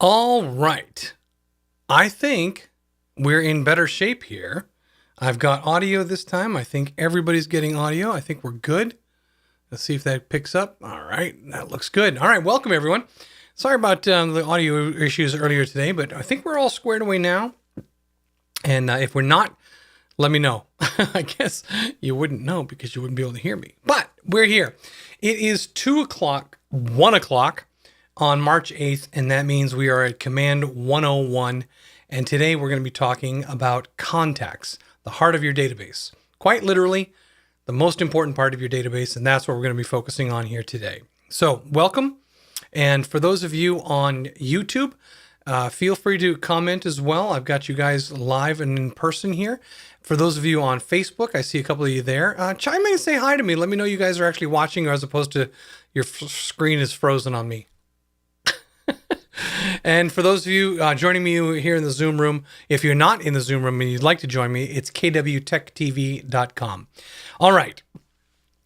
All right. I think we're in better shape here. I've got audio this time. I think everybody's getting audio. I think we're good. Let's see if that picks up. All right. That looks good. All right. Welcome, everyone. Sorry about the audio issues earlier today, but I think we're all squared away now. And if we're not, let me know. I guess you wouldn't know because you wouldn't be able to hear me. But we're here. It is 2 o'clock, 1 o'clock on March 8th, and that means we are at Command 101. And today we're going to be talking about contacts, the heart of your database. Quite literally, the most important part of your database, and that's what we're going to be focusing on here today. So welcome. And for those of you on YouTube, feel free to comment as well. I've got you guys live and in person here. For those of you on Facebook, I see a couple of you there. Chime in and say hi to me. Let me know you guys are actually watching as opposed to your screen is frozen on me. And for those of you joining me here in the Zoom room, if you're not in the Zoom room and you'd like to join me, it's kwtechtv.com. All right.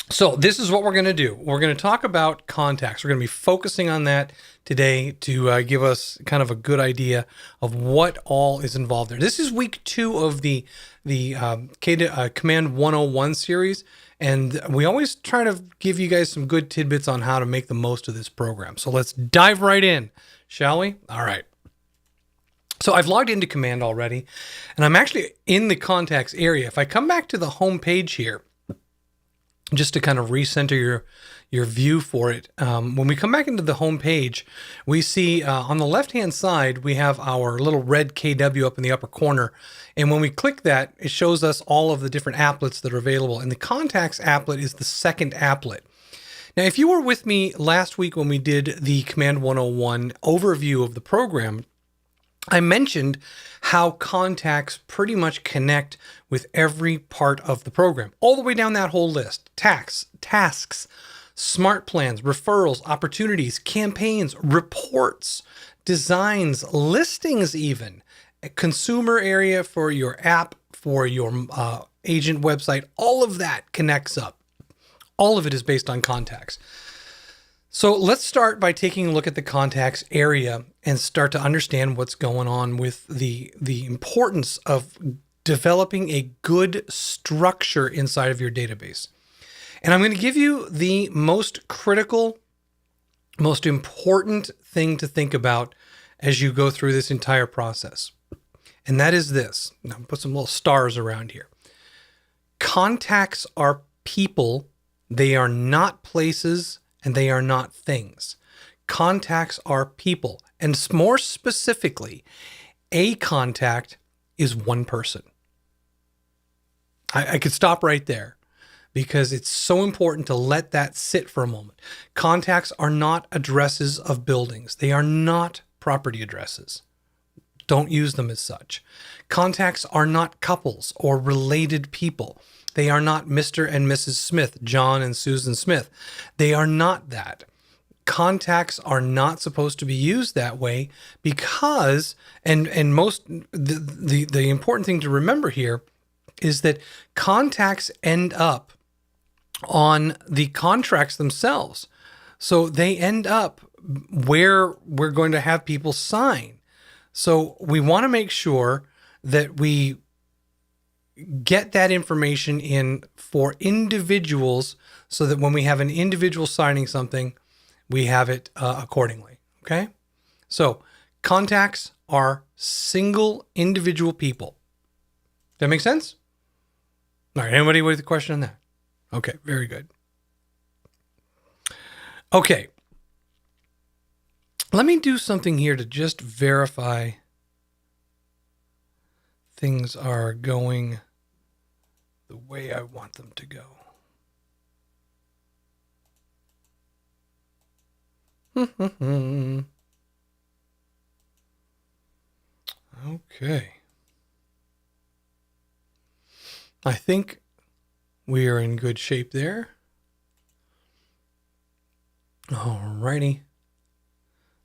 So this is what we're going to do. We're going to talk about contacts. We're going to be focusing on that today to give us kind of a good idea of what all is involved there. This is week 2 of the Command 101 series. And we always try to give you guys some good tidbits on how to make the most of this program. So let's dive right in, shall we? All right. So I've logged into Command already, and I'm actually in the contacts area. If I come back to the home page here, just to kind of recenter your view for it, when we come back into the home page, we see on the left-hand side, we have our little red KW up in the upper corner. And when we click that, it shows us all of the different applets that are available. And the contacts applet is the second applet. Now, if you were with me last week when we did the Command 101 overview of the program, I mentioned how contacts pretty much connect with every part of the program, all the way down that whole list. Tasks, smart plans, referrals, opportunities, campaigns, reports, designs, listings even, a consumer area for your app, for your agent website, all of that connects up. All of it is based on contacts. So let's start by taking a look at the contacts area and start to understand what's going on with the importance of developing a good structure inside of your database. And I'm going to give you the most critical, most important thing to think about as you go through this entire process. And that is this. Now, put some little stars around here. Contacts are people. They are not places, and they are not things. Contacts are people. And more specifically, a contact is one person. I could stop right there because it's so important to let that sit for a moment. Contacts are not addresses of buildings. They are not property addresses. Don't use them as such. Contacts are not couples or related people. They are not Mr. and Mrs. Smith, John and Susan Smith. They are not that. Contacts are not supposed to be used that way because, and most, the important thing to remember here is that contacts end up on the contracts themselves. So they end up where we're going to have people sign. So we want to make sure that we get that information in for individuals so that when we have an individual signing something, we have it accordingly. Okay. So contacts are single individual people. Does that make sense? All right. Anybody with a question on that? Okay. Very good. Okay. Let me do something here to just verify things are going the way I want them to go. Okay. I think we are in good shape there. Alrighty.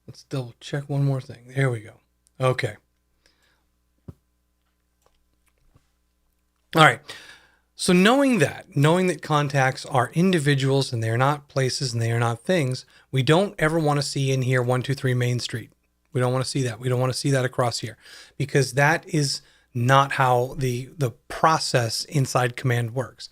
Let's double check one more thing. There we go. Okay. All right. So knowing that contacts are individuals and they're not places and they are not things, we don't ever want to see in here 123 Main Street. We don't want to see that. We don't want to see that across here because that is not how the process inside command works.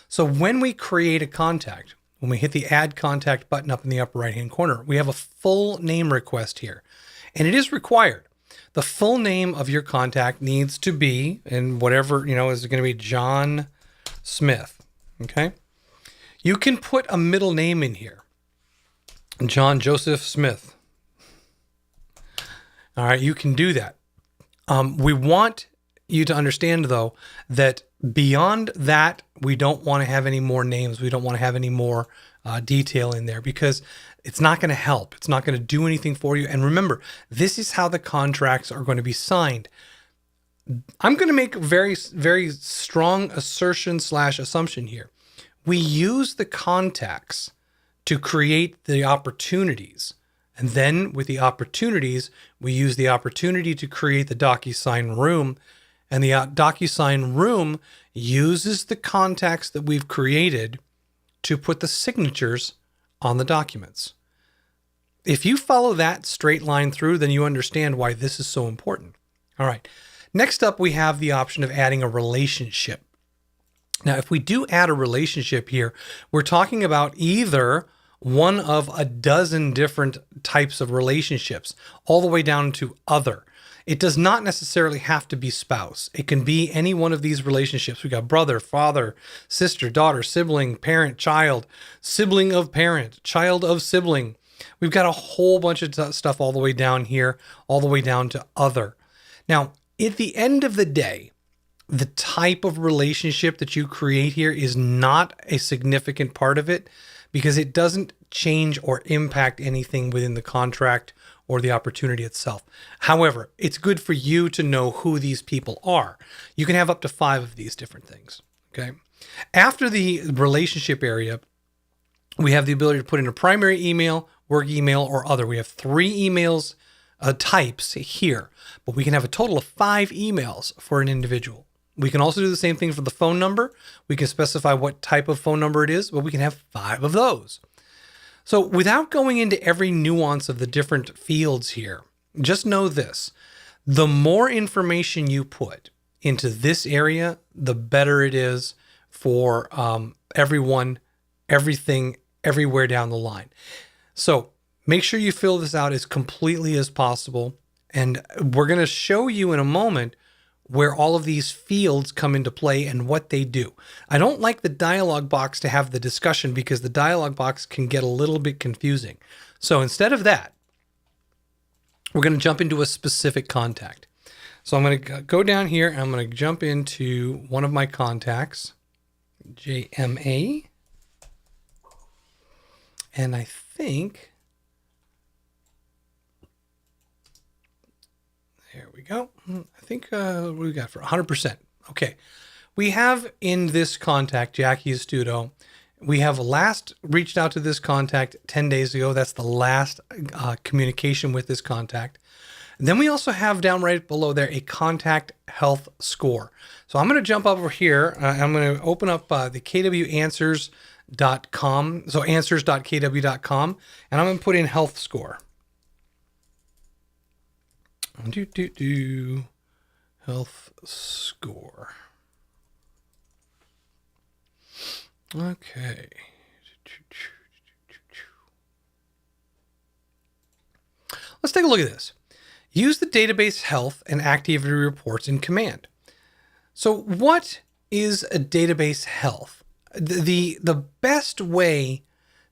So when we create a contact, when we hit the add contact button up in the upper right hand corner, we have a full name request here, and it is required. The full name of your contact needs to be, and whatever, is going to be John Smith. Okay. You can put a middle name in here. John Joseph Smith. All right. You can do that. We want you to understand, though, that beyond that, we don't want to have any more names. We don't want to have any more detail in there because it's not going to help. It's not going to do anything for you. And remember, this is how the contracts are going to be signed. I'm going to make a very, very strong assertion/assumption here. We use the contacts to create the opportunities. And then with the opportunities, we use the opportunity to create the DocuSign room. And the DocuSign room uses the contacts that we've created to put the signatures on the documents. If you follow that straight line through, then you understand why this is so important. All right. Next up, we have the option of adding a relationship. Now, if we do add a relationship here, we're talking about either one of a dozen different types of relationships, all the way down to other. It does not necessarily have to be spouse. It can be any one of these relationships. We got brother, father, sister, daughter, sibling, parent, child, sibling of parent, child of sibling. We've got a whole bunch of stuff all the way down here, all the way down to other. Now, at the end of the day, the type of relationship that you create here is not a significant part of it because it doesn't change or impact anything within the contract or the opportunity itself. However, it's good for you to know who these people are. You can have up to 5 of these different things. Okay. After the relationship area, we have the ability to put in a primary email, work email, or other. We have 3 emails types here, but we can have a total of 5 emails for an individual. We can also do the same thing for the phone number. We can specify what type of phone number it is, but we can have 5 of those. So without going into every nuance of the different fields here, just know this. The more information you put into this area, the better it is for everyone, everything, everywhere down the line. So make sure you fill this out as completely as possible. And we're going to show you in a moment where all of these fields come into play and what they do. I don't like the dialog box to have the discussion because the dialog box can get a little bit confusing. So instead of that, we're going to jump into a specific contact. So I'm going to go down here and I'm going to jump into one of my contacts, JMA. And I think, there we go. I think what we got for 100%. Okay. We have in this contact, Jackie Astuto, we have last reached out to this contact 10 days ago. That's the last communication with this contact. And then we also have down right below there a contact health score. So I'm going to jump over here. I'm going to open up the kwanswers.com. So answers.kw.com. And I'm going to put in health score. Health score. Okay. Let's take a look at this. Use the database health and activity reports in command. So what is a database health? The best way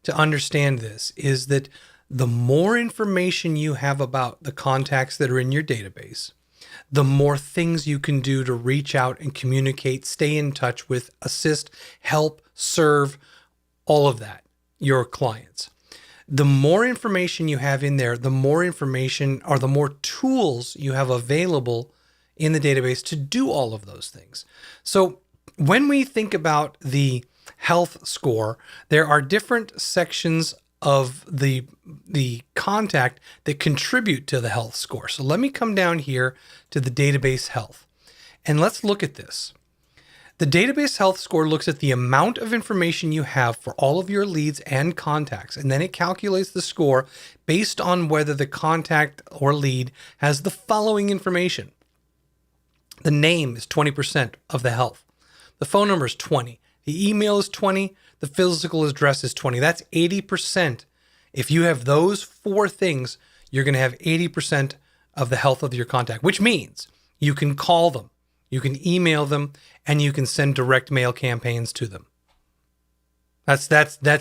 to understand this is that the more information you have about the contacts that are in your database, the more things you can do to reach out and communicate, stay in touch with, assist, help, serve, all of that, your clients. The more information you have in there, the more information or the more tools you have available in the database to do all of those things. So when we think about the health score, there are different sections of the contact that contribute to the health score. So let me come down here to the database health and let's look at this. The database health score looks at the amount of information you have for all of your leads and contacts, and then it calculates the score based on whether the contact or lead has the following information. The name is 20% of the health. The phone number is 20. The email is 20. The physical address is 20. That's 80%. If you have those 4 things, you're going to have 80% of the health of your contact, which means you can call them, you can email them, and you can send direct mail campaigns to them. That's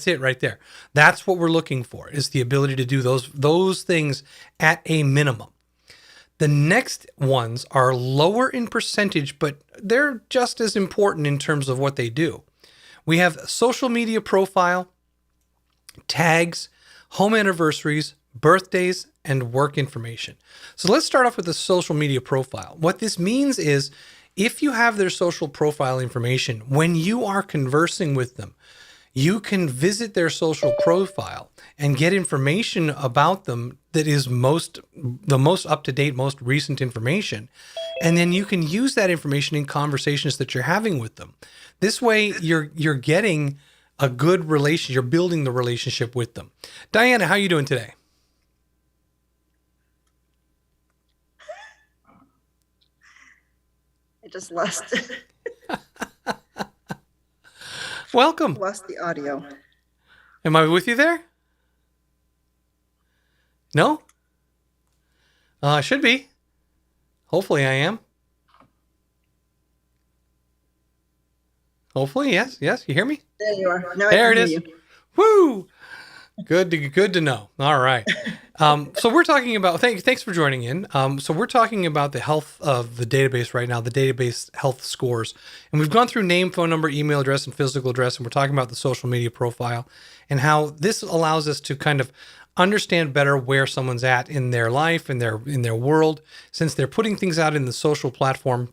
it right there. That's what we're looking for, is the ability to do those things at a minimum. The next ones are lower in percentage, but they're just as important in terms of what they do. We have social media profile, tags, home anniversaries, birthdays, and work information. So let's start off with the social media profile. What this means is if you have their social profile information, when you are conversing with them, you can visit their social profile and get information about them that is the most up-to-date, most recent information. And then you can use that information in conversations that you're having with them. This way you're getting a good relation, you're building the relationship with them. Diana, how are you doing today? I just lost Welcome. lost the audio. Am I with you there? No? I should be. Hopefully I am. Hopefully, yes. Yes, you hear me? There you are. Now There I it can is. hear you. Woo! Good to know. All right. So we're talking about, thanks for joining in. So we're talking about the health of the database right now, the database health scores. And we've gone through name, phone number, email address, and physical address. And we're talking about the social media profile and how this allows us to kind of understand better where someone's at in their life, in their world, since they're putting things out in the social platform.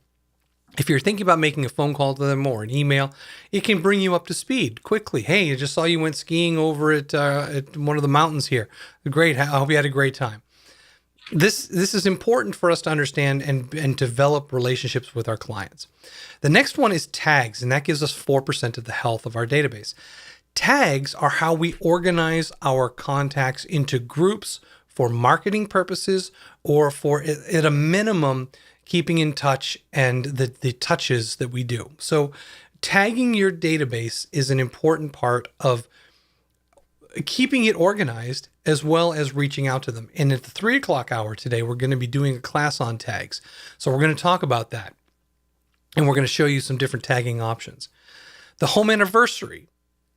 If you're thinking about making a phone call to them or an email, it can bring you up to speed quickly. Hey, I just saw you went skiing over at one of the mountains here. Great. I hope you had a great time. This is important for us to understand and develop relationships with our clients. The next one is tags, and that gives us 4% of the health of our database. Tags are how we organize our contacts into groups for marketing purposes or for, at a minimum, keeping in touch and the touches that we do. So tagging your database is an important part of keeping it organized as well as reaching out to them. And at the 3 o'clock hour today, we're going to be doing a class on tags. So we're going to talk about that. And we're going to show you some different tagging options. The home anniversary.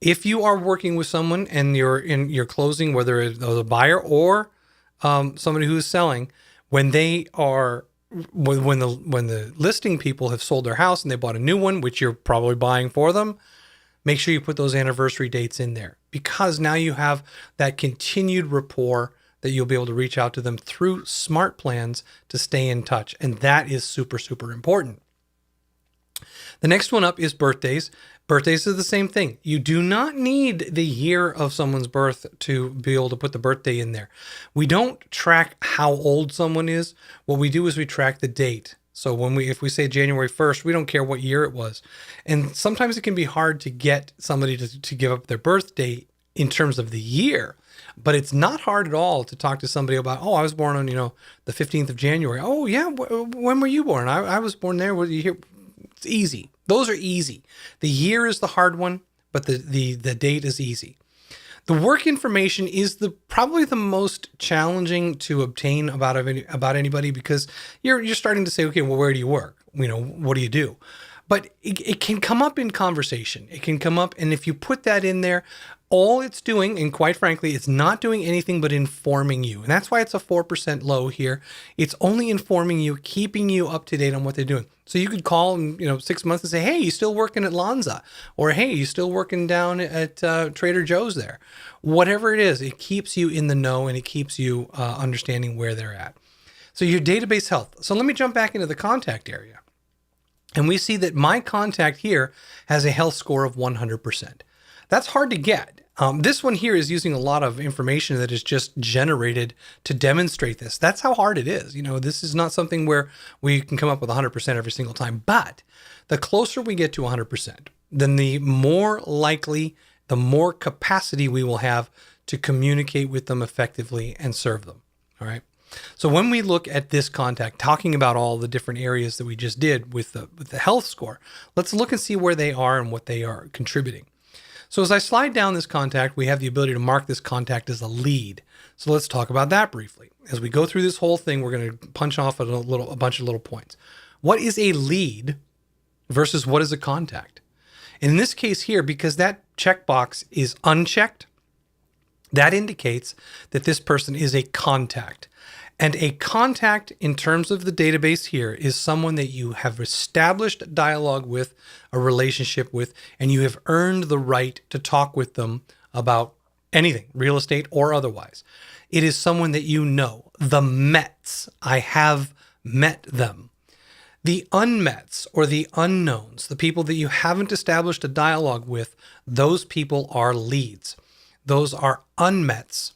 If you are working with someone and you're closing, whether it's a buyer or somebody who is selling, when the listing people have sold their house and they bought a new one, which you're probably buying for them, make sure you put those anniversary dates in there, because now you have that continued rapport that you'll be able to reach out to them through smart plans to stay in touch. And that is super, super important. The next one up is birthdays. Birthdays are the same thing. You do not need the year of someone's birth to be able to put the birthday in there. We don't track how old someone is. What we do is we track the date. So if we say January 1st, we don't care what year it was. And sometimes it can be hard to get somebody to give up their birthday in terms of the year. But it's not hard at all to talk to somebody about, oh, I was born on, the 15th of January. Oh, yeah. When were you born? I was born there. What did you hear? It's easy. Those are easy. The year is the hard one, but the date is easy. The work information is probably the most challenging to obtain about anybody, because you're starting to say, okay, well, where do you work? What do you do? But it can come up in conversation. It can come up, and if you put that in there, all it's doing, and quite frankly, it's not doing anything but informing you. And that's why it's a 4% low here. It's only informing you, keeping you up to date on what they're doing. So you could call in 6 months and say, hey, you still working at Lanza? Or, hey, you still working down at Trader Joe's there? Whatever it is, it keeps you in the know and it keeps you understanding where they're at. So your database health. So let me jump back into the contact area. And we see that my contact here has a health score of 100%. That's hard to get. This one here is using a lot of information that is just generated to demonstrate this. That's how hard it is. This is not something where we can come up with 100% every single time. But the closer we get to 100%, then the more likely, the more capacity we will have to communicate with them effectively and serve them. All right. So when we look at this contact, talking about all the different areas that we just did with the health score, let's look and see where they are and what they are contributing. So as I slide down this contact, we have the ability to mark this contact as a lead. So let's talk about that briefly. As we go through this whole thing, we're going to punch off a bunch of little points. What is a lead versus what is a contact? In this case here, because that checkbox is unchecked, that indicates that this person is a contact. And a contact in terms of the database here is someone that you have established dialogue with, a relationship with, and you have earned the right to talk with them about anything, real estate or otherwise. It is someone that you know. The Mets, I have met them. The unmets or the unknowns, the people that you haven't established a dialogue with, those people are leads. Those are unmets.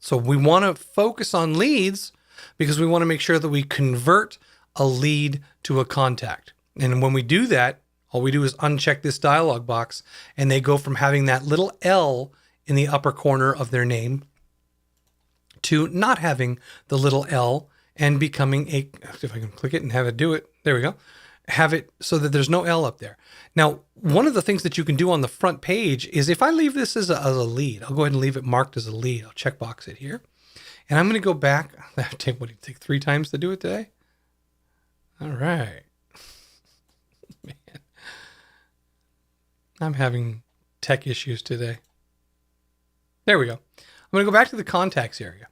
So we want to focus on leads because we want to make sure that we convert a lead to a contact. And when we do that, all we do is uncheck this dialog box and they go from having that little L in the upper corner of their name to not having the little L and becoming if I can click it and have it do it, there we go. Have it so that there's no L up there. Now, one of the things that you can do on the front page is if I leave this as a lead, I'll go ahead and leave it marked as a lead. I'll checkbox it here. And I'm going to go back. What did it take 3 times to do it today? All right. Man, I'm having tech issues today. There we go. I'm going to go back to the contacts area.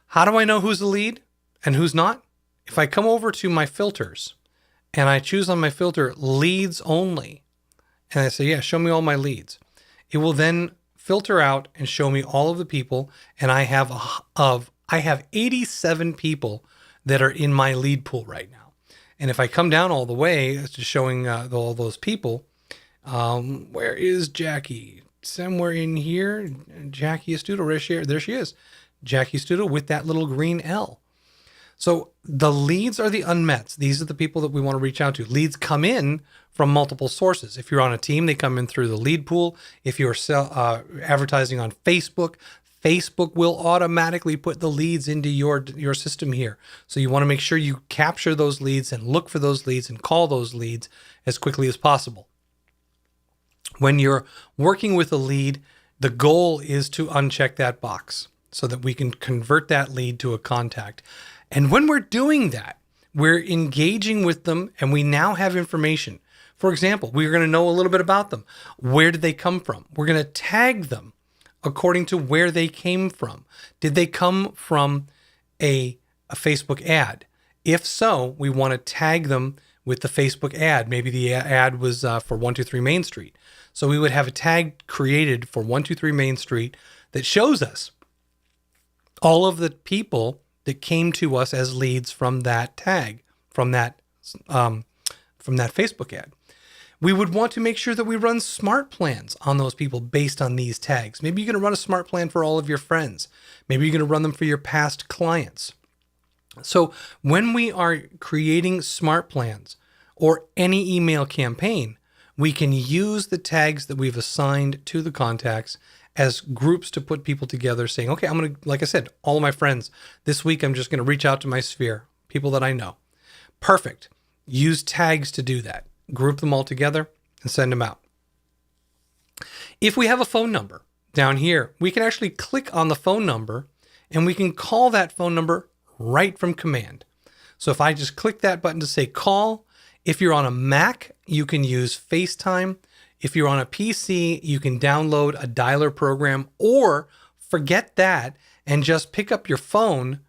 How do I know who's the lead and who's not? If I come over to my filters, and I choose on my filter leads only, and I say, yeah, show me all my leads. It will then filter out and show me all of the people, and I have 87 people that are in my lead pool right now. And if I come down all the way to showing all those people, where is Jackie? Somewhere in here, Jackie Astuto, there she is. Jackie Astuto with that little green L. So the leads are the unmets. These are the people that we want to reach out to. Leads come in from multiple sources. If you're on a team, they come in through the lead pool. If you're advertising on Facebook, Facebook will automatically put the leads into your system here. So you want to make sure you capture those leads and look for those leads and call those leads as quickly as possible. When you're working with a lead, the goal is to uncheck that box so that we can convert that lead to a contact. And when we're doing that, we're engaging with them and we now have information. For example, we're going to know a little bit about them. Where did they come from? We're going to tag them according to where they came from. Did they come from a Facebook ad? If so, we want to tag them with the Facebook ad. Maybe the ad was for 123 Main Street. So we would have a tag created for 123 Main Street that shows us all of the people that came to us as leads from that tag, from that Facebook ad. We would want to make sure that we run smart plans on those people based on these tags. Maybe you're going to run a smart plan for all of your friends. Maybe you're going to run them for your past clients. So when we are creating smart plans or any email campaign, we can use the tags that we've assigned to the contacts as groups to put people together saying, okay, I'm going to, like I said, all of my friends, this week I'm just going to reach out to my sphere, people that I know. Perfect. Use tags to do that. Group them all together and send them out. If we have a phone number down here, we can actually click on the phone number and we can call that phone number right from command. So if I just click that button to say call, if you're on a Mac, you can use FaceTime. If you're on a PC, you can download a dialer program or forget that and just pick up your phone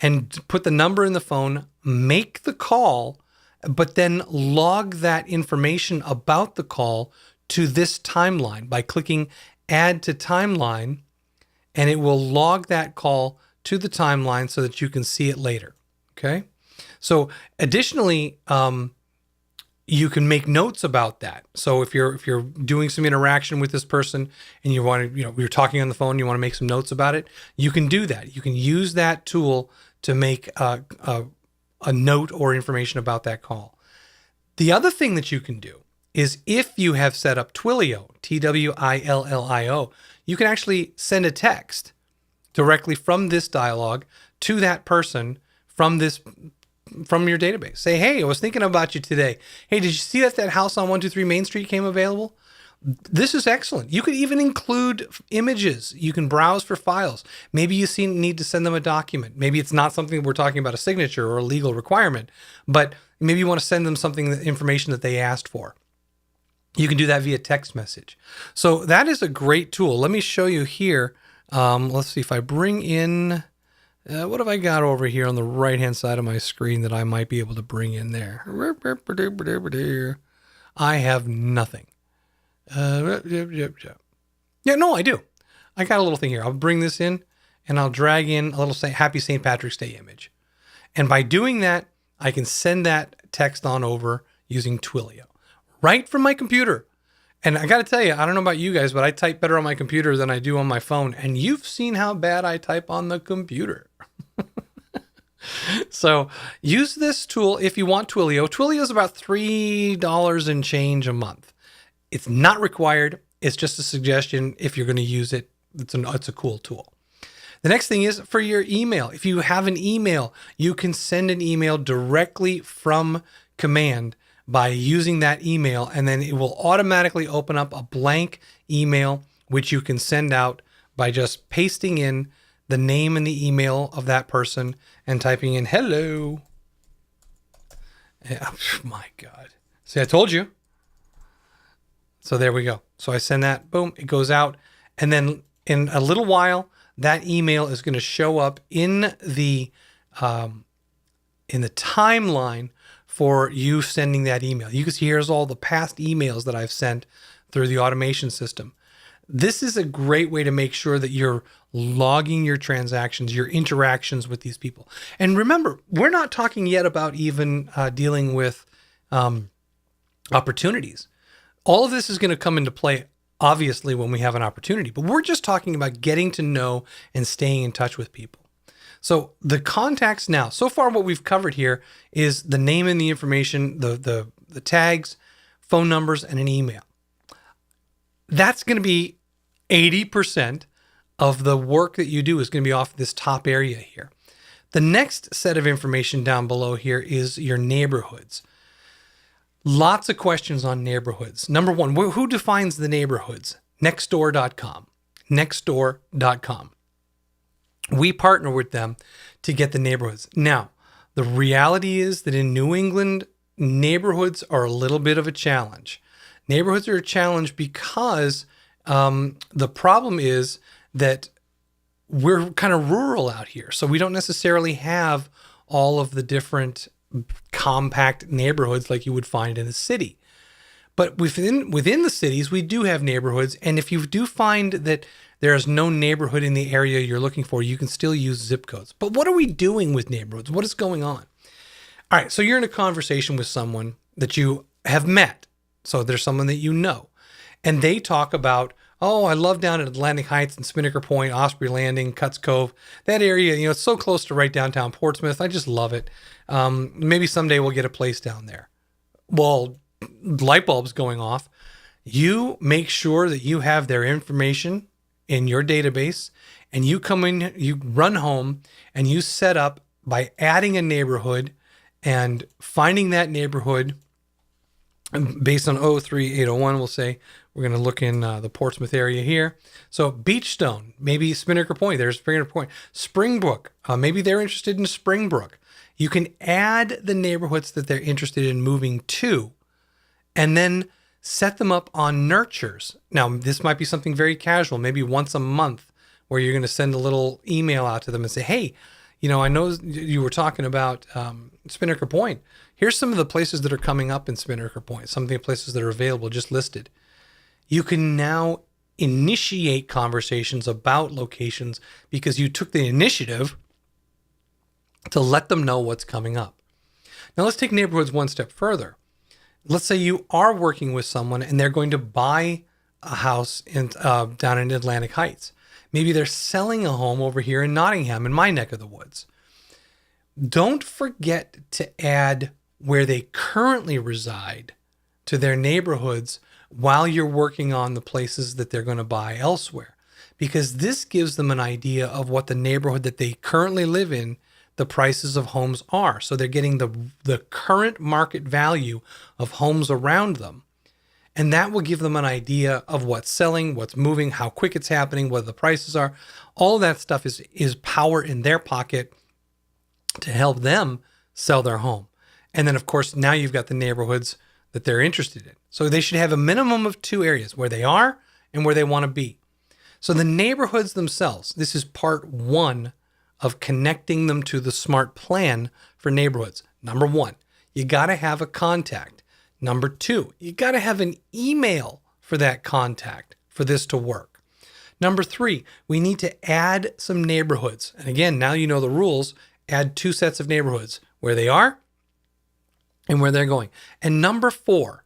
and put the number in the phone, make the call, but then log that information about the call to this timeline by clicking add to timeline, and it will log that call to the timeline so that you can see it later. Okay. So additionally, you can make notes about that. So if you're doing some interaction with this person and you want to, you're talking on the phone, you want to make some notes about it, you can do that. You can use that tool to make a note or information about that call. The other thing that you can do is if you have set up Twilio, Twillio, you can actually send a text directly from this dialogue to that person from your database. Say, hey, I was thinking about you today. Hey, did you see that house on 123 Main Street came available? This is excellent. You could even include images. You can browse for files. Maybe you need to send them a document. Maybe it's not something we're talking about, a signature or a legal requirement, but maybe you want to send them information that they asked for. You can do that via text message. So that is a great tool. Let me show you here. Let's see if I bring in, what have I got over here on the right-hand side of my screen that I might be able to bring in there? I have nothing. Yeah, no, I do. I got a little thing here. I'll bring this in and I'll drag in a little Happy St. Patrick's Day image. And by doing that, I can send that text on over using Twilio right from my computer. And I got to tell you, I don't know about you guys, but I type better on my computer than I do on my phone. And you've seen how bad I type on the computer. So use this tool if you want Twilio. Twilio is about $3 and change a month. It's not required. It's just a suggestion. If you're going to use it, it's a cool tool. The next thing is for your email. If you have an email, you can send an email directly from command by using that email, and then it will automatically open up a blank email, which you can send out by just pasting in the name and the email of that person and typing in hello. Yeah, my God. See, I told you. So there we go. So I send that, boom, it goes out. And then in a little while, that email is going to show up in the timeline for you sending that email. You can see here's all the past emails that I've sent through the automation system. This is a great way to make sure that you're logging your transactions, your interactions with these people. And remember, we're not talking yet about even dealing with opportunities. All of this is going to come into play, obviously, when we have an opportunity, but we're just talking about getting to know and staying in touch with people. So the contacts now, so far what we've covered here is the name and the information, the tags, phone numbers, and an email. That's going to be 80% of the work that you do is going to be off this top area here. The next set of information down below here is your neighborhoods. Lots of questions on neighborhoods. Number one, who defines the neighborhoods? Nextdoor.com. Nextdoor.com. We partner with them to get the neighborhoods. Now, the reality is that in New England, neighborhoods are a little bit of a challenge. Neighborhoods are a challenge because the problem is that we're kind of rural out here. So we don't necessarily have all of the different compact neighborhoods like you would find in a city. But within the cities, we do have neighborhoods. And if you do find that there is no neighborhood in the area you're looking for, you can still use zip codes. But what are we doing with neighborhoods? What is going on? All right, so you're in a conversation with someone that you have met. So there's someone that you know. And they talk about, oh, I love down at Atlantic Heights and Spinnaker Point, Osprey Landing, Cuts Cove. That area, it's so close to right downtown Portsmouth. I just love it. Maybe someday we'll get a place down there. Well, light bulbs going off. You make sure that you have their information in your database, and you come in, you run home, and you set up by adding a neighborhood and finding that neighborhood based on 03801. We'll say we're going to look in the Portsmouth area here. So Beachstone, maybe Spinnaker Point. There's Spinnaker Point. Springbrook, maybe they're interested in Springbrook. You can add the neighborhoods that they're interested in moving to, and then set them up on nurtures. Now, this might be something very casual, maybe once a month, where you're going to send a little email out to them and say, hey, I know you were talking about Spinnaker Point. Here's some of the places that are coming up in Spinnaker Point, some of the places that are available, just listed. You can now initiate conversations about locations because you took the initiative to let them know what's coming up. Now let's take neighborhoods one step further. let's say you are working with someone and they're going to buy a house down in Atlantic Heights. Maybe they're selling a home over here in Nottingham, in my neck of the woods. Don't forget to add where they currently reside to their neighborhoods while you're working on the places that they're going to buy elsewhere, because this gives them an idea of what the neighborhood that they currently live in, the prices of homes are. So they're getting the current market value of homes around them. And that will give them an idea of what's selling, what's moving, how quick it's happening, what the prices are. All of that stuff is power in their pocket to help them sell their home. And then, of course, now you've got the neighborhoods that they're interested in. So they should have a minimum of 2 areas, where they are and where they want to be. So the neighborhoods themselves, this is part 1 of connecting them to the smart plan for neighborhoods. Number 1, you got to have a contact. Number 2, you got to have an email for that contact for this to work. Number 3, we need to add some neighborhoods. And again, now you know the rules. Add 2 sets of neighborhoods, where they are and where they're going. And number 4,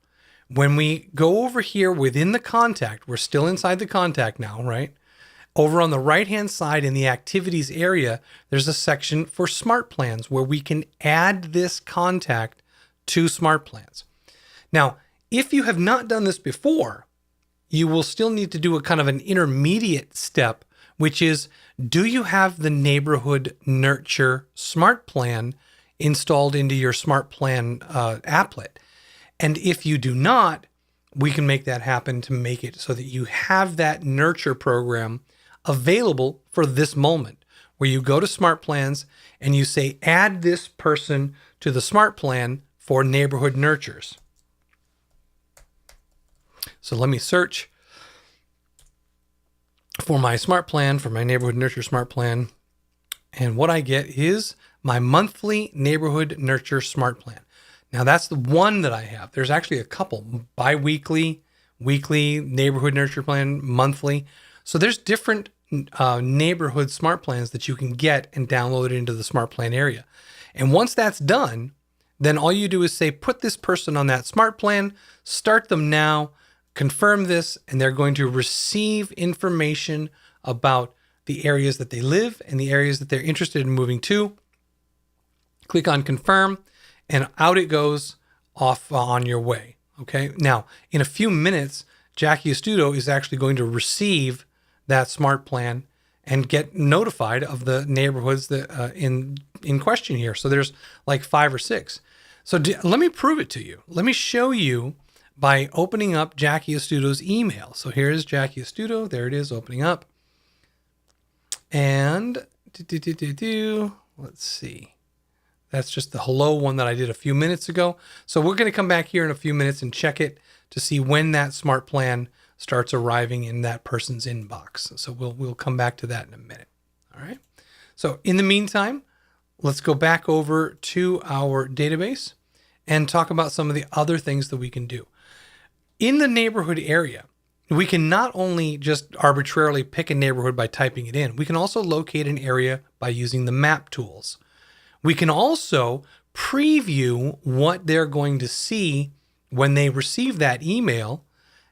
when we go over here within the contact, we're still inside the contact now, right? Over on the right-hand side in the activities area, there's a section for smart plans where we can add this contact to smart plans. Now, if you have not done this before, you will still need to do a kind of an intermediate step, which is, do you have the neighborhood nurture smart plan installed into your smart plan applet? And if you do not, we can make that happen to make it so that you have that nurture program available for this moment, where you go to smart plans and you say, add this person to the smart plan for neighborhood nurtures. So let me search for my smart plan, for my neighborhood nurture smart plan. And what I get is my monthly neighborhood nurture smart plan. Now that's the one that I have. There's actually a couple: bi-weekly, weekly, neighborhood nurture plan, monthly. So there's different neighborhood smart plans that you can get and download it into the smart plan area. And once that's done, then all you do is say, put this person on that smart plan, start them now, confirm this, and they're going to receive information about the areas that they live and the areas that they're interested in moving to. Click on confirm, and out it goes off on your way. Okay. Now, in a few minutes, Jackie Astuto is actually going to receive that smart plan and get notified of the neighborhoods that in question here. So there's like 5 or 6. So let me prove it to you. Let me show you by opening up Jackie Astuto's email. So here's Jackie Astuto. There it is, opening up. And let's see. That's just the hello one that I did a few minutes ago. So we're going to come back here in a few minutes and check it to see when that smart plan starts arriving in that person's inbox. So we'll come back to that in a minute. All right. So in the meantime, let's go back over to our database and talk about some of the other things that we can do. In the neighborhood area, we can not only just arbitrarily pick a neighborhood by typing it in, we can also locate an area by using the map tools. We can also preview what they're going to see when they receive that email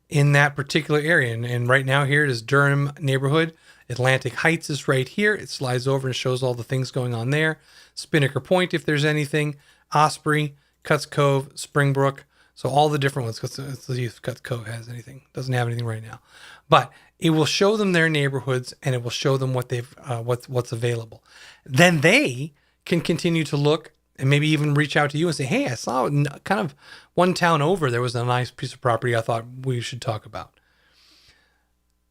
in that particular area. And right now here it is Durham neighborhood. Atlantic Heights is right here. It slides over and shows all the things going on there. Spinnaker Point, if there's anything. Osprey, Cuts Cove, Springbrook. So all the different ones. Let's see if Cuts Cove has anything. Doesn't have anything right now. But it will show them their neighborhoods, and it will show them what they've what's available. Then they can continue to look and maybe even reach out to you and say, hey, I saw kind of one town over, there was a nice piece of property I thought we should talk about.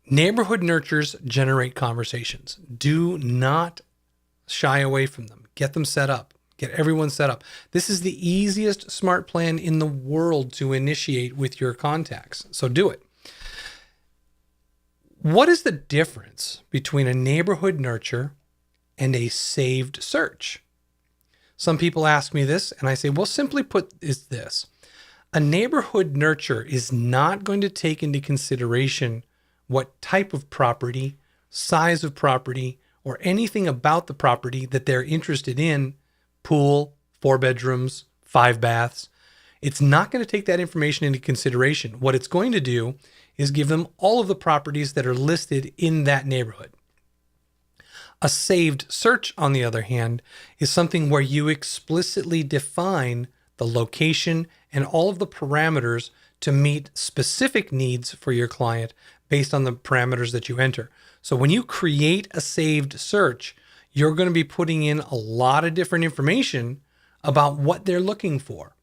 Neighborhood nurtures generate conversations. Do not shy away from them. Get them set up. Get everyone set up. This is the easiest smart plan in the world to initiate with your contacts. So do it. What is the difference between a neighborhood nurture and a saved search? Some people ask me this, and I say, well, simply put, is this. A neighborhood nurture is not going to take into consideration what type of property, size of property, or anything about the property that they're interested in, pool, 4 bedrooms, 5 baths. It's not going to take that information into consideration. What it's going to do is give them all of the properties that are listed in that neighborhood. A saved search, on the other hand, is something where you explicitly define the location and all of the parameters to meet specific needs for your client based on the parameters that you enter. So when you create a saved search, you're going to be putting in a lot of different information about what they're looking for.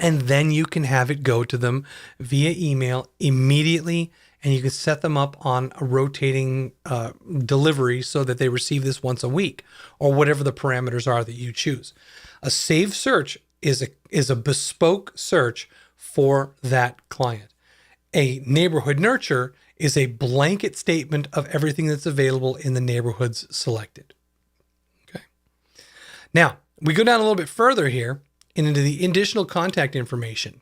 And then you can have it go to them via email immediately, and you can set them up on a rotating delivery so that they receive this once a week, or whatever the parameters are that you choose. A saved search is a bespoke search for that client. A neighborhood nurture is a blanket statement of everything that's available in the neighborhoods selected. Okay. Now, we go down a little bit further here into the additional contact information.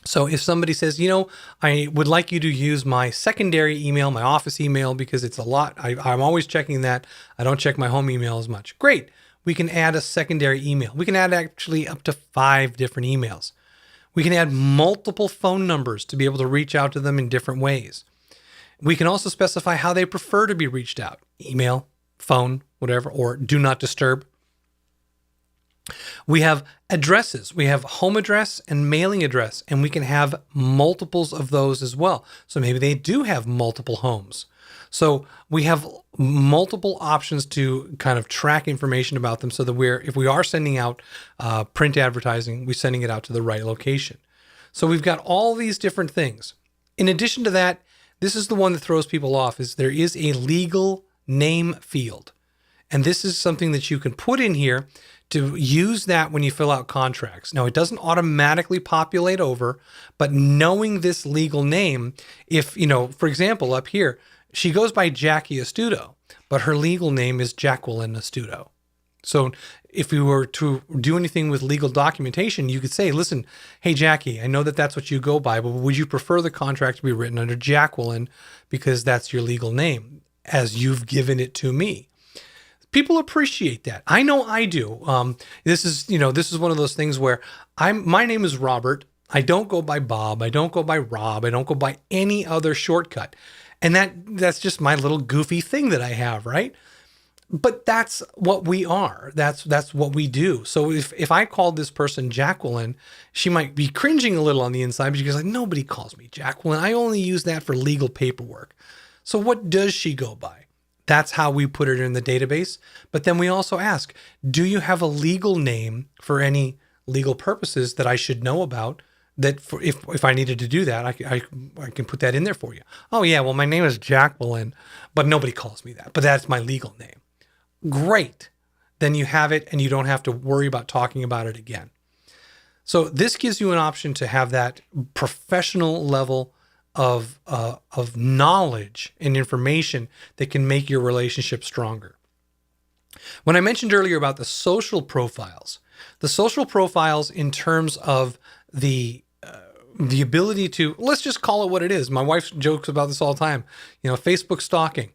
So if somebody says, I would like you to use my secondary email, my office email, because it's a lot. I'm always checking that. I don't check my home email as much. Great. We can add a secondary email. We can add actually up to 5 different emails. We can add multiple phone numbers to be able to reach out to them in different ways. We can also specify how they prefer to be reached out. Email, phone, whatever, or do not disturb. We have addresses. We have home address and mailing address, and we can have multiples of those as well. So maybe they do have multiple homes. So we have multiple options to kind of track information about them so that if we are sending out print advertising, we're sending it out to the right location. So we've got all these different things. In addition to that, this is the one that throws people off, is there is a legal name field. And this is something that you can put in here to use that when you fill out contracts. Now, it doesn't automatically populate over, but knowing this legal name, if, for example, up here, she goes by Jackie Astuto, but her legal name is Jacqueline Astuto. So if we were to do anything with legal documentation, you could say, listen, hey, Jackie, I know that that's what you go by, but would you prefer the contract to be written under Jacqueline because that's your legal name as you've given it to me? People appreciate that. I know I do. This is one of those things where my name is Robert. I don't go by Bob. I don't go by Rob. I don't go by any other shortcut. And that's just my little goofy thing that I have, right? But that's what we are. That's what we do. So if I called this person Jacqueline, she might be cringing a little on the inside because she's like, nobody calls me Jacqueline. I only use that for legal paperwork. So what does she go by? That's how we put it in the database. But then we also ask, do you have a legal name for any legal purposes that I should know about? That if I needed to do that, I can put that in there for you. Oh yeah, well my name is Jacqueline, but nobody calls me that. But that's my legal name. Great. Then you have it and you don't have to worry about talking about it again. So this gives you an option to have that professional level of knowledge and information that can make your relationship stronger. When I mentioned earlier about the social profiles in terms of the ability to, let's just call it what it is. My wife jokes about this all the time. Facebook stalking.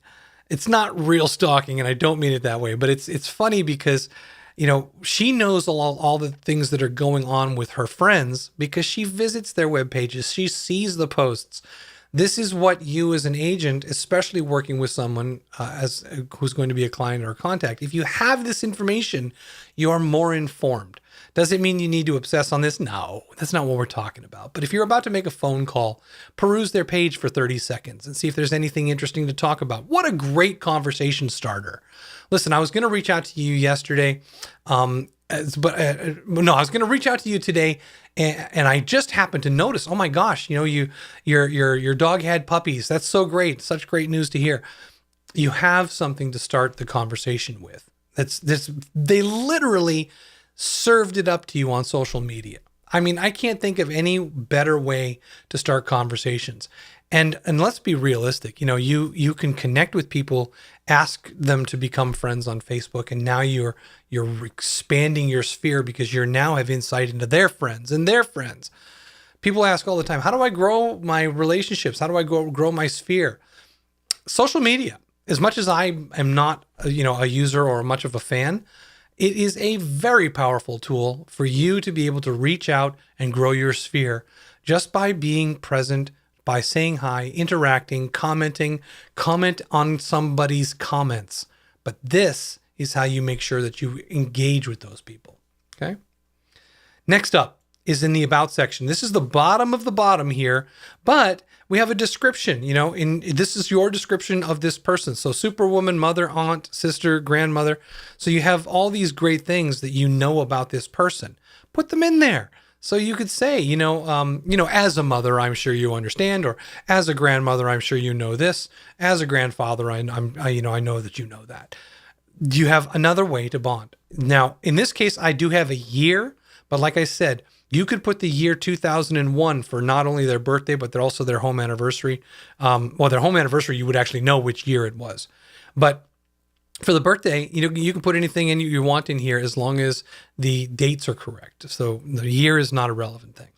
It's not real stalking, and I don't mean it that way, but it's funny because, she knows all the things that are going on with her friends because she visits their web pages. She sees the posts. This is what you as an agent, especially working with someone who's going to be a client or a contact, if you have this information, you are more informed. Does it mean you need to obsess on this? No, that's not what we're talking about. But if you're about to make a phone call, peruse their page for 30 seconds and see if there's anything interesting to talk about. What a great conversation starter. Listen, I was going to reach out to you yesterday, I was going to reach out to you today, and I just happened to notice, oh my gosh, your dog had puppies. That's so great. Such great news to hear. You have something to start the conversation with. They literally served it up to you on social media. I mean, I can't think of any better way to start conversations. And let's be realistic. You can connect with people, ask them to become friends on Facebook, and now you're expanding your sphere because you now have insight into their friends and their friends. People ask all the time, how do I grow my relationships? How do I grow my sphere? Social media, as much as I am not a user or much of a fan, it is a very powerful tool for you to be able to reach out and grow your sphere just by being present, by saying hi, interacting, commenting, comment on somebody's comments. But this is how you make sure that you engage with those people. Okay. Next up is in the about section. This is the bottom of the bottom here, but we have a description, this is your description of this person. So superwoman, mother, aunt, sister, grandmother. So you have all these great things that you know about this person. Put them in there. So you could say, as a mother, I'm sure you understand, or as a grandmother, I'm sure you know this. As a grandfather, I know that you know that. You have another way to bond. Now, in this case, I do have a year, but like I said, you could put the year 2001 for not only their birthday, but they're also their home anniversary. Their home anniversary, you would actually know which year it was. But for the birthday, you can put anything in you want in here as long as the dates are correct. So the year is not a relevant thing.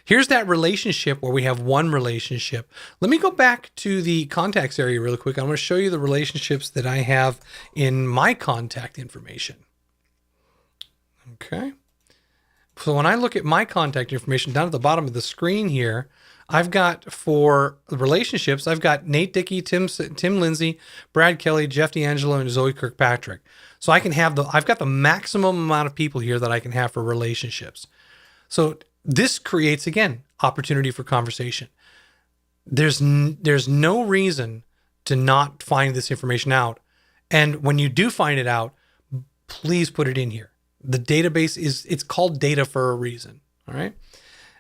Here's that relationship where we have one relationship. Let me go back to the contacts area really quick. I'm going to show you the relationships that I have in my contact information. Okay. So when I look at my contact information down at the bottom of the screen here, I've got for relationships, I've got Nate Dickey, Tim Lindsay, Brad Kelly, Jeff D'Angelo, and Zoe Kirkpatrick. So I've got the maximum amount of people here that I can have for relationships. So this creates, again, opportunity for conversation. There's no reason to not find this information out. And when you do find it out, please put it in here. The database it's called data for a reason. All right.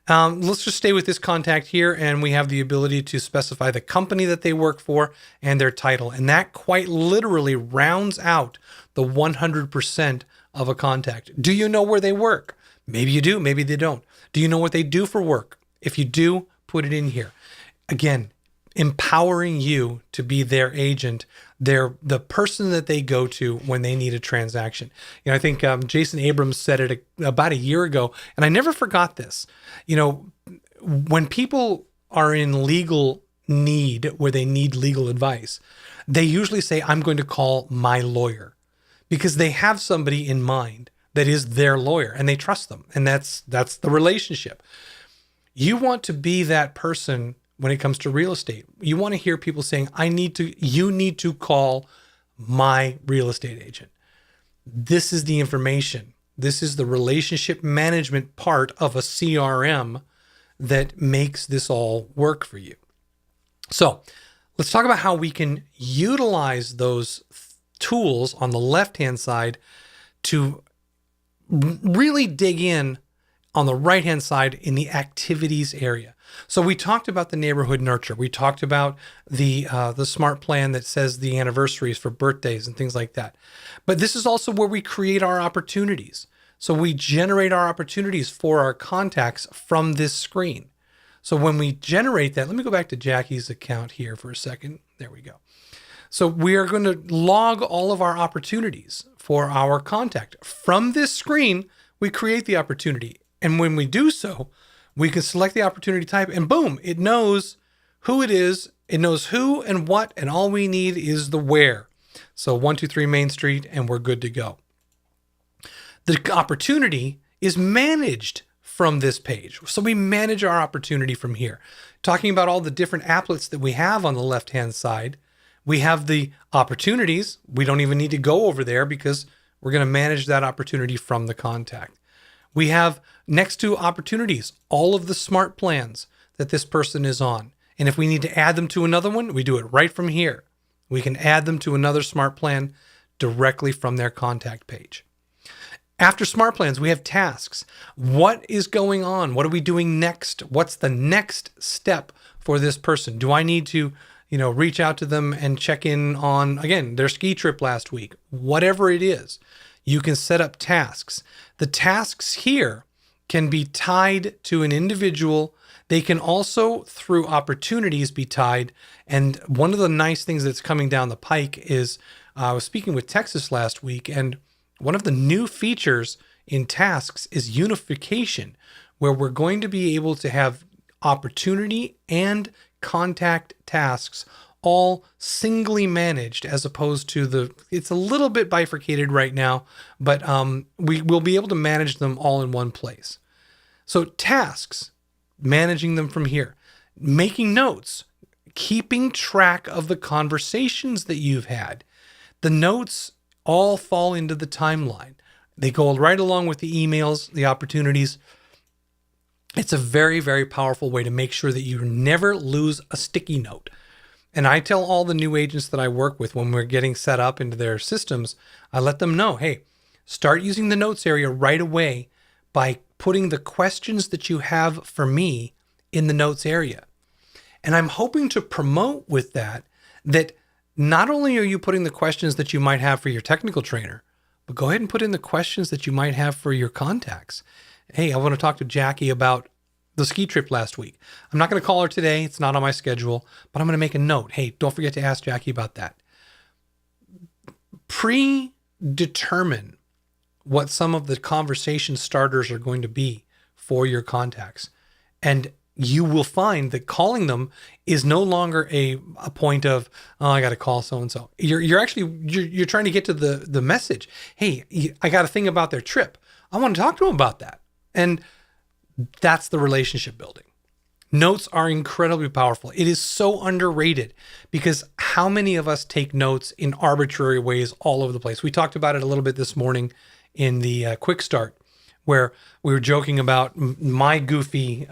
Let's just stay with this contact here, and we have the ability to specify the company that they work for and their title. And that quite literally rounds out the 100% of a contact. Do you know where they work? Maybe you do, maybe they don't. Do you know what they do for work? If you do, put it in here. Again, empowering you to be their agent. They're the person that they go to when they need a transaction. I think Jason Abrams said it about a year ago, and I never forgot this. When people are in legal need, where they need legal advice, they usually say, I'm going to call my lawyer, because they have somebody in mind that is their lawyer and they trust them. And that's the relationship. You want to be that person when it comes to real estate. You want to hear people saying, you need to call my real estate agent. This is the information. This is the relationship management part of a CRM that makes this all work for you. So let's talk about how we can utilize those tools on the left-hand side to really dig in on the right-hand side in the activities area. So we talked about the neighborhood nurture. We talked about the smart plan that says the anniversaries for birthdays and things like that. But this is also where we create our opportunities. So we generate our opportunities for our contacts from this screen. So when we generate that, let me go back to Jackie's account here for a second. There we go. So we are going to log all of our opportunities for our contact. From this screen, we create the opportunity. And when we do so, we can select the opportunity type and boom, it knows who it is. It knows who and what, and all we need is the where. So 123 Main Street, and we're good to go. The opportunity is managed from this page. So we manage our opportunity from here. Talking about all the different applets that we have on the left-hand side, we have the opportunities. We don't even need to go over there because we're going to manage that opportunity from the contact. We have next to opportunities, all of the smart plans that this person is on. And if we need to add them to another one, we do it right from here. We can add them to another smart plan directly from their contact page. After smart plans, we have tasks. What is going on? What are we doing next? What's the next step for this person? Do I need to, reach out to them and check in on, again, their ski trip last week? Whatever it is, you can set up tasks. The tasks here can be tied to an individual. They can also, through opportunities, be tied. And one of the nice things that's coming down the pike is, I was speaking with Texas last week, and one of the new features in tasks is unification, where we're going to be able to have opportunity and contact tasks all singly managed as opposed to it's a little bit bifurcated right now, but we will be able to manage them all in one place. So tasks, managing them from here, making notes, keeping track of the conversations that you've had. The notes all fall into the timeline. They go right along with the emails, the opportunities. It's a very, very powerful way to make sure that you never lose a sticky note. And I tell all the new agents that I work with when we're getting set up into their systems, I let them know, hey, start using the notes area right away by putting the questions that you have for me in the notes area. And I'm hoping to promote with that not only are you putting the questions that you might have for your technical trainer, but go ahead and put in the questions that you might have for your contacts. Hey, I want to talk to Jackie about the ski trip last week. I'm not going to call her today. It's not on my schedule, but I'm going to make a note. Hey, don't forget to ask Jackie about that. Predetermine what some of the conversation starters are going to be for your contacts. And you will find that calling them is no longer a point of, oh, I got to call so-and-so. You're trying to get to the message. Hey, I got a thing about their trip. I want to talk to them about that. And that's the relationship building. Notes are incredibly powerful. It is so underrated because how many of us take notes in arbitrary ways all over the place? We talked about it a little bit this morning in the quick start, where we were joking about my goofy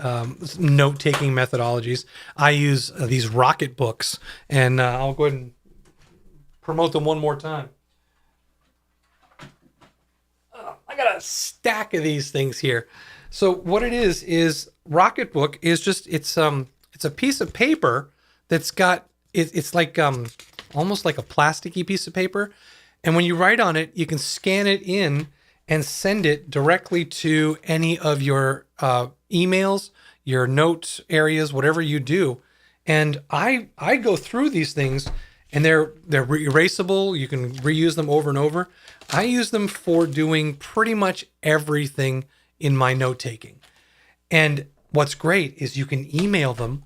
note-taking methodologies. I use these rocket books, and I'll go ahead and promote them one more time. I got a stack of these things here. So what it is Rocketbook is just it's a piece of paper that's got it's like almost like a plasticky piece of paper, and when you write on it, you can scan it in and send it directly to any of your emails, your note areas, whatever you do. And I go through these things, and they're erasable. You can reuse them over and over. I use them for doing pretty much everything in my note taking. And what's great is you can email them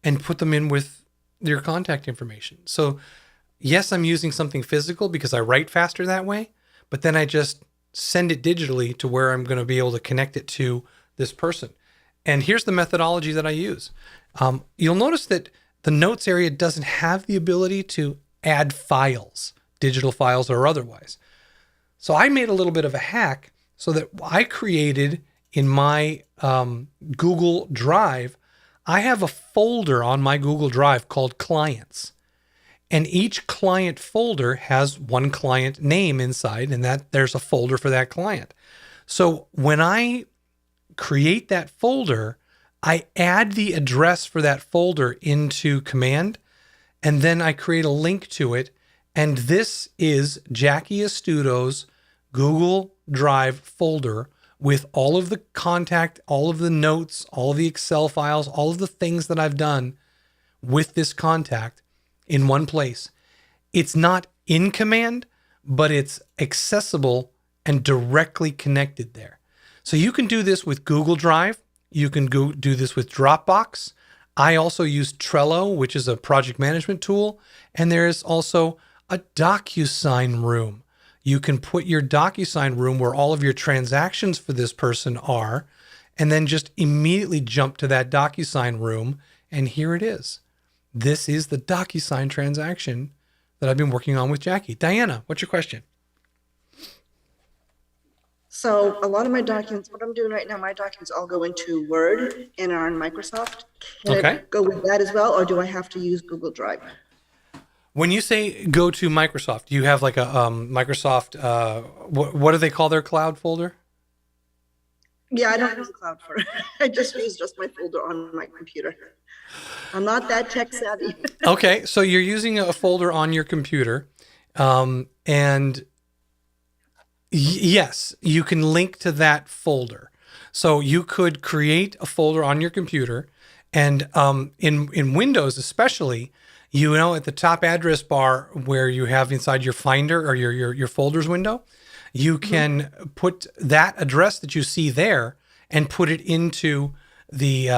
and put them in with your contact information. So yes, I'm using something physical because I write faster that way, but then I just send it digitally to where I'm going to be able to connect it to this person. And here's the methodology that I use. You'll notice that the notes area doesn't have the ability to add files, digital files or otherwise. So I made a little bit of a hack so that I created in my Google Drive, I have a folder on my Google Drive called Clients. And each client folder has one client name inside, and that there's a folder for that client. So when I create that folder, I add the address for that folder into Command, and then I create a link to it. And this is Jackie Astuto's Google Drive folder with all of the contact, all of the notes, all of the Excel files, all of the things that I've done with this contact in one place. It's not in Command, but it's accessible and directly connected there. So you can do this with Google Drive. You can do this with Dropbox. I also use Trello, which is a project management tool. And there is also a DocuSign room. You can put your DocuSign room where all of your transactions for this person are, and then just immediately jump to that DocuSign room. And here it is. This is the DocuSign transaction that I've been working on with Jackie. Diana, what's your question? So a lot of my documents, what I'm doing right now, my documents all go into Word and are in Microsoft. Can it go with that as well, or do I have to use Google Drive? When you say go to Microsoft, do you have like a Microsoft, what do they call their cloud folder? Yeah, I don't use the cloud for it. I just use my folder on my computer. I'm not that tech savvy. Okay, so you're using a folder on your computer, and yes, you can link to that folder. So you could create a folder on your computer, and in Windows especially, you know, at the top address bar where you have inside your Finder or your folders window, you can put that address that you see there and put it into the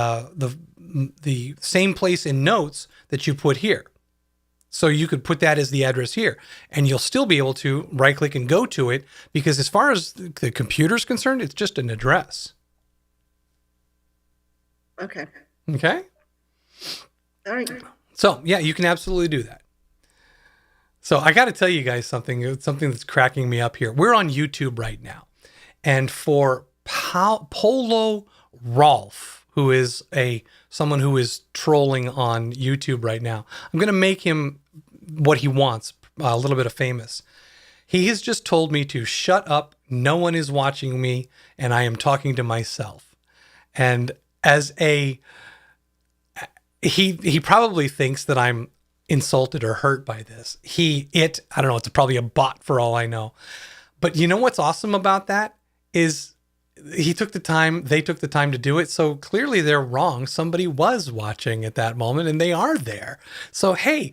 same place in Notes that you put here. So you could put that as the address here, and you'll still be able to right click and go to it, because as far as the computer's concerned, it's just an address. Okay. Okay. All right. So yeah, you can absolutely do that. So I got to tell you guys something that's cracking me up here. We're on YouTube right now. And for Polo Rolf, who is someone who is trolling on YouTube right now, I'm going to make him what he wants, a little bit of famous. He has just told me to shut up. No one is watching me, and I am talking to myself. And as he probably thinks that I'm insulted or hurt by this. I don't know, it's probably a bot for all I know. But you know what's awesome about that is they took the time to do it. So clearly they're wrong. Somebody was watching at that moment, and they are there. So, hey,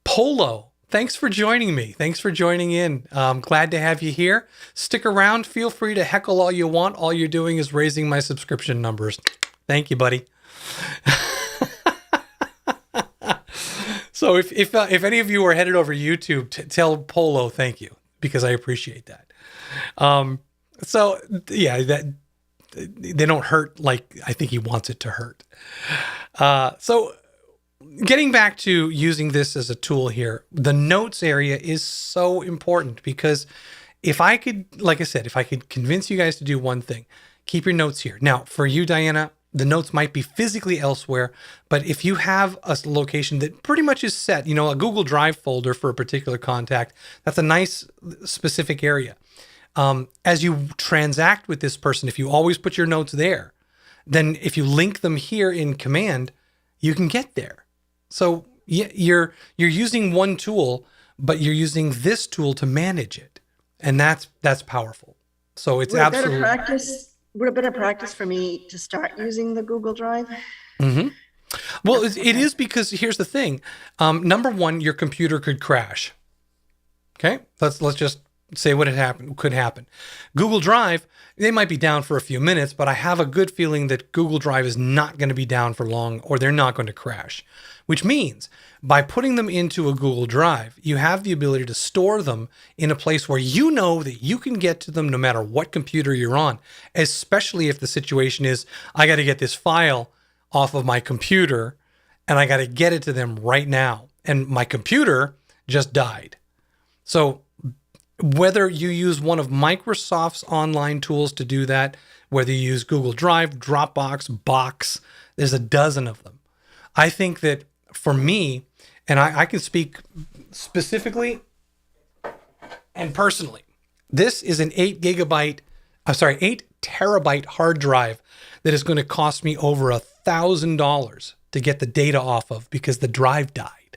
Polo, thanks for joining me. Thanks for joining in. I'm glad to have you here. Stick around. Feel free to heckle all you want. All you're doing is raising my subscription numbers. Thank you, buddy. So if any of you are headed over YouTube, tell Polo thank you, because I appreciate that. So yeah, that they don't hurt like I think he wants it to hurt. So getting back to using this as a tool here, the notes area is so important, because if I could, like I said, if I could convince you guys to do one thing, keep your notes here. Now, for you, Diana, the notes might be physically elsewhere, but if you have a location that pretty much is set, a Google Drive folder for a particular contact, that's a nice specific area. As you transact with this person, if you always put your notes there, then if you link them here in command, you can get there. So you're using one tool, but you're using this tool to manage it, and that's powerful. So it's absolutely Would a bit of practice for me to start using the Google Drive? Mm-hmm. Well, it is, because here's the thing. Number one, your computer could crash. Okay, let's just say what could happen. Google Drive, they might be down for a few minutes, but I have a good feeling that Google Drive is not going to be down for long, or they're not going to crash. Which means by putting them into a Google Drive, you have the ability to store them in a place where you know that you can get to them no matter what computer you're on, especially if the situation is, I got to get this file off of my computer and I got to get it to them right now. And my computer just died. So whether you use one of Microsoft's online tools to do that, whether you use Google Drive, Dropbox, Box, there's a dozen of them. I think that for me, and I can speak specifically and personally, this is an 8 terabyte hard drive that is going to cost me over $1,000 to get the data off of, because the drive died.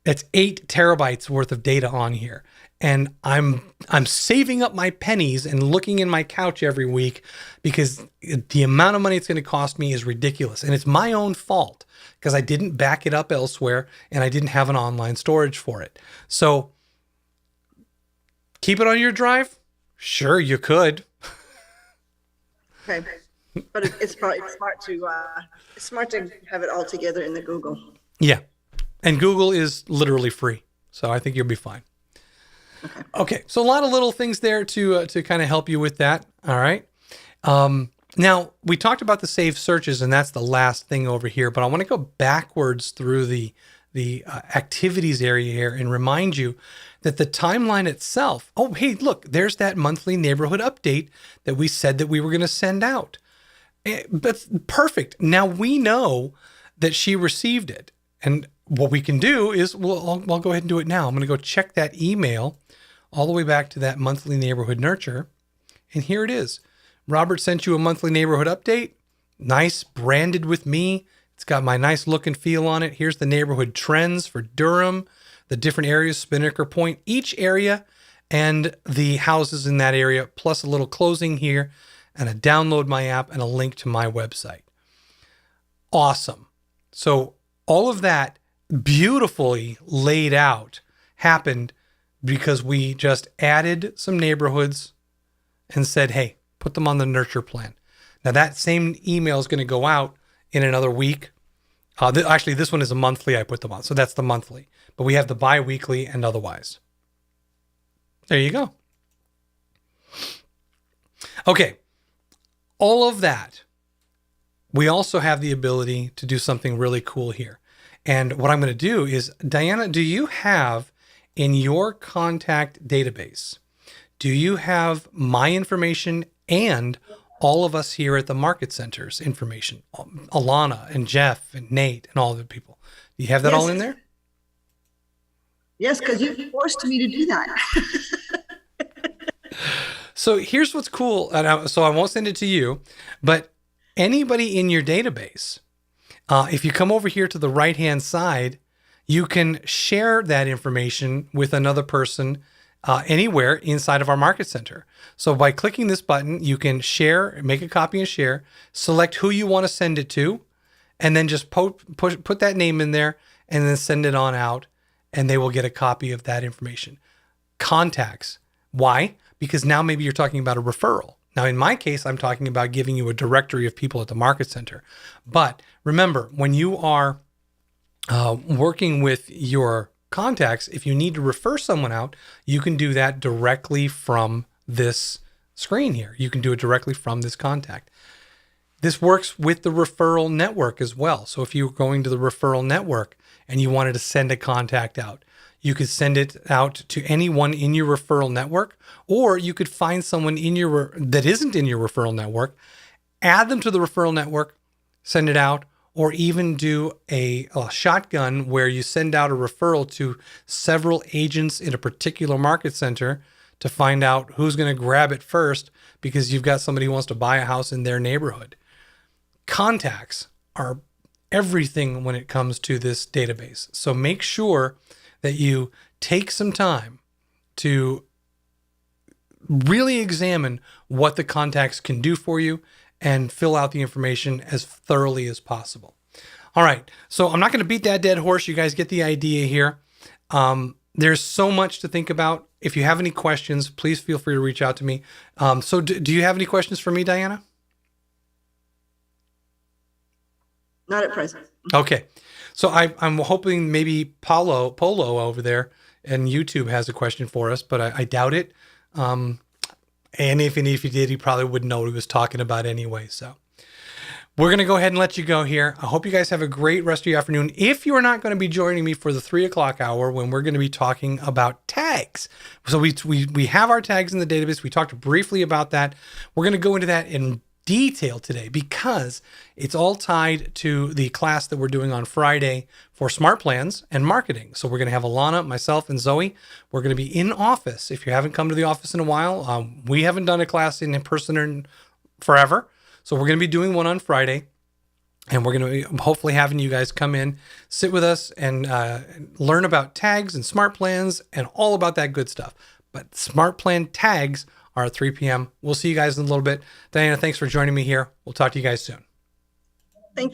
It's 8 terabytes worth of data on here. And I'm saving up my pennies and looking in my couch every week, because the amount of money it's going to cost me is ridiculous. And it's my own fault, because I didn't back it up elsewhere and I didn't have an online storage for it. So keep it on your drive? Sure, you could. Okay. But it's smart to have it all together in the Google. Yeah. And Google is literally free. So I think you'll be fine. Okay, so a lot of little things there to kind of help you with that. All right. Now, we talked about the saved searches, and that's the last thing over here. But I want to go backwards through the activities area here and remind you that the timeline itself. Oh, hey, look, there's that monthly neighborhood update that we said that we were going to send out. That's perfect. Now we know that she received it, and what we can do is, I'll go ahead and do it now. I'm going to go check that email all the way back to that monthly neighborhood nurture. And here it is. Robert sent you a monthly neighborhood update. Nice, branded with me. It's got my nice look and feel on it. Here's the neighborhood trends for Durham, the different areas, Spinnaker Point, each area, and the houses in that area, plus a little closing here, and a download my app and a link to my website. Awesome. So all of that beautifully laid out happened because we just added some neighborhoods and said, hey, put them on the nurture plan. Now that same email is going to go out in another week Actually, this one is a monthly. I put them on. So that's the monthly. But we have the bi-weekly and otherwise. There you go. Okay. All of that. We also have the ability to do something really cool here. And what I'm going to do is, Diana, do you have in your contact database, do you have my information and all of us here at the Market Center's information? Alana and Jeff and Nate and all the people. Do you have that all in there? Yes, because you forced me to do that. So here's what's cool. So I won't send it to you, but anybody in your database, if you come over here to the right-hand side, you can share that information with another person anywhere inside of our Market Center. So by clicking this button, you can share, make a copy and share, select who you want to send it to, and then just put that name in there and then send it on out, and they will get a copy of that information. Contacts. Why? Because now maybe you're talking about a referral. Now, in my case, I'm talking about giving you a directory of people at the Market Center. But remember, when you are working with your contacts, if you need to refer someone out, you can do that directly from this screen here. You can do it directly from this contact. This works with the referral network as well. So if you're going to the referral network and you wanted to send a contact out, you could send it out to anyone in your referral network, or you could find someone in your that isn't in your referral network, add them to the referral network, send it out, or even do a shotgun where you send out a referral to several agents in a particular Market Center to find out who's going to grab it first because you've got somebody who wants to buy a house in their neighborhood. Contacts are everything when it comes to this database. So make sure that you take some time to really examine what the contacts can do for you and fill out the information as thoroughly as possible. All right. So I'm not going to beat that dead horse. You guys get the idea here. There's so much to think about. If you have any questions, please feel free to reach out to me. So do you have any questions for me, Diana? Not at present. Okay. So I'm hoping maybe Polo over there and YouTube has a question for us, but I doubt it. And if he did, he probably wouldn't know what he was talking about anyway. So we're going to go ahead and let you go here. I hope you guys have a great rest of your afternoon. If you're not going to be joining me for the 3:00 hour, when we're going to be talking about tags. So we have our tags in the database. We talked briefly about that. We're going to go into that in detail today because it's all tied to the class that we're doing on Friday for smart plans and marketing. So we're going to have Alana, myself, and Zoe. We're going to be in office. If you haven't come to the office in a while, we haven't done a class in person in forever. So we're going to be doing one on Friday, and we're going to be hopefully having you guys come in, sit with us, and learn about tags and smart plans and all about that good stuff. But smart plan tags are at 3 p.m. We'll see you guys in a little bit. Diana, thanks for joining me here. We'll talk to you guys soon.